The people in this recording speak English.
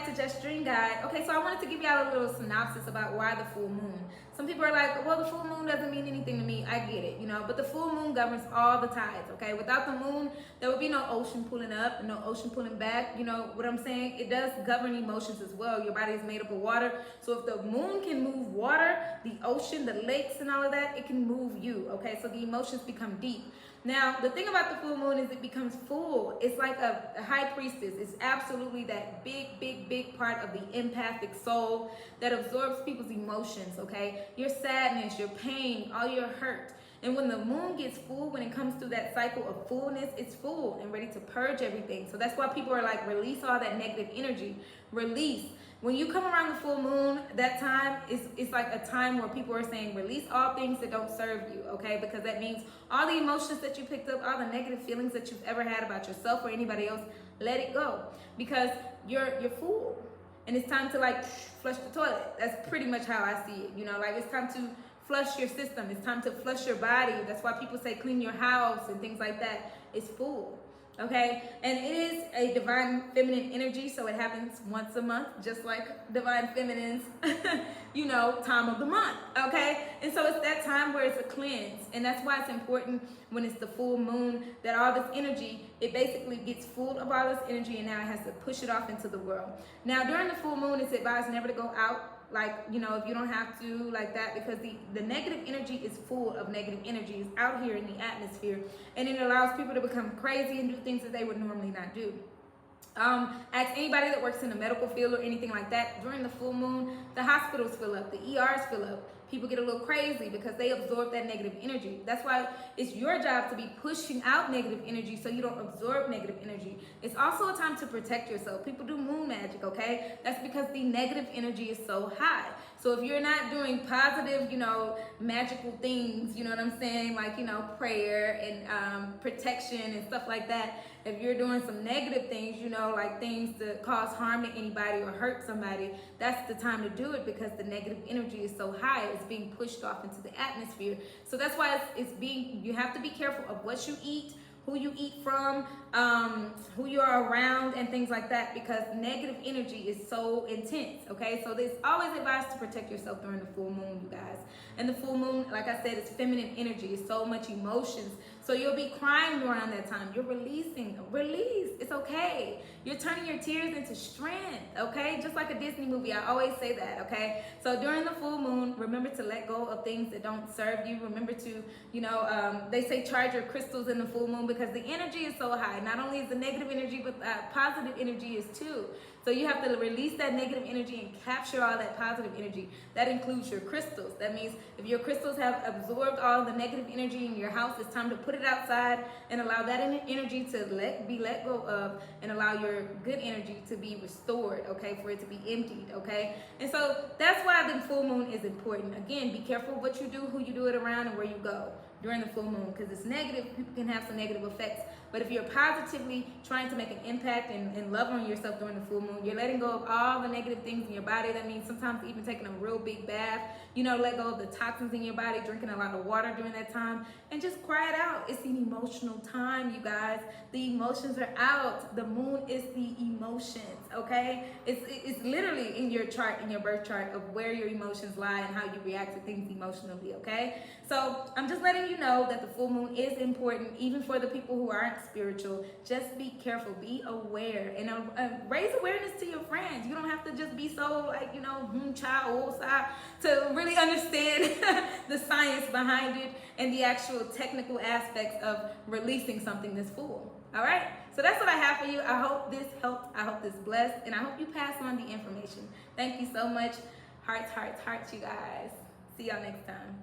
back to Just Dream Guide. Okay, so I wanted to give y'all a little synopsis about why the full moon. Some people are like, well, the full moon doesn't mean anything to me. I get it, but the full moon governs all the tides, okay? Without the moon, there would be no ocean pulling up, no ocean pulling back. You know what I'm saying? It does govern emotions as well. Your body is made up of water. So if the moon can move water, the ocean, the lakes and all of that, it can move you, okay? So the emotions become deep. Now, the thing about the full moon is it becomes full. It's like a high priestess. It's absolutely that big part of the empathic soul that absorbs people's emotions, okay? Your sadness, your pain, all your hurt. And when the moon gets full, when it comes through that cycle of fullness, it's full and ready to purge everything. So that's why people are like, release all that negative energy. Release. When you come around the full moon, that time is like a time where people are saying, release all things that don't serve you, okay? Because that means all the emotions that you picked up, all the negative feelings that you've ever had about yourself or anybody else, let it go. Because you're full. And it's time to like flush the toilet. That's pretty much how I see it. Like it's time to flush your system. It's time to flush your body. That's why people say clean your house and things like that. It's full. Okay, and it is a divine feminine energy, so it happens once a month, just like divine feminine's, time of the month. Okay, and so it's that time where it's a cleanse, and that's why it's important when it's the full moon that all this energy, it basically gets full of all this energy, and now it has to push it off into the world. Now during the full moon, it's advised never to go out. Like, if you don't have to, like that, because the negative energy is full of negative energies out here in the atmosphere, and it allows people to become crazy and do things that they would normally not do. Ask anybody that works in the medical field or anything like that. During the full moon, the hospitals fill up, the ERs fill up. People get a little crazy because they absorb that negative energy. That's why it's your job to be pushing out negative energy so you don't absorb negative energy. It's also a time to protect yourself. People do moon magic, okay? That's because the negative energy is so high. So if you're not doing positive, magical things, you know what I'm saying? Like, prayer and protection and stuff like that. If you're doing some negative things, like things that cause harm to anybody or hurt somebody, that's the time to do it because the negative energy is so high. It's being pushed off into the atmosphere. So that's why you have to be careful of what you eat, who you eat from, who you're around and things like that, because negative energy is so intense, okay? So there's always advice to protect yourself during the full moon, you guys. And the full moon, like I said, it's feminine energy. It's so much emotions. So you'll be crying around that time. You're releasing. Release. It's okay. You're turning your tears into strength, okay? Just like a Disney movie. I always say that, okay? So during the full moon, remember to let go of things that don't serve you. Remember to, they say charge your crystals in the full moon because the energy is so high. Not only is the negative energy, but positive energy is too. So you have to release that negative energy and capture all that positive energy. That includes your crystals. That means if your crystals have absorbed all the negative energy in your house, it's time to put it outside and allow that energy to be let go of, and allow your good energy to be restored, okay, for it to be emptied, okay? And so that's why the full moon is important. Again, be careful what you do, who you do it around, and where you go during the full moon, because it's negative. People can have some negative effects. But if you're positively trying to make an impact and love on yourself during the full moon, you're letting go of all the negative things in your body. That means sometimes even taking a real big bath, let go of the toxins in your body, drinking a lot of water during that time, and just cry it out. It's an emotional time, you guys. The emotions are out. The moon is the emotions, okay? It's literally in your chart, in your birth chart, of where your emotions lie and how you react to things emotionally, okay? So I'm just letting you know that the full moon is important, even for the people who aren't spiritual. Just be careful, be aware, and raise awareness to your friends. You don't have to just be so like, to really understand the science behind it and the actual technical aspects of releasing something that's full. All right, so that's what I have for you. I hope this helped. I hope this blessed, and I hope you pass on the information. Thank you so much. Hearts, hearts, hearts, you guys. See y'all next time.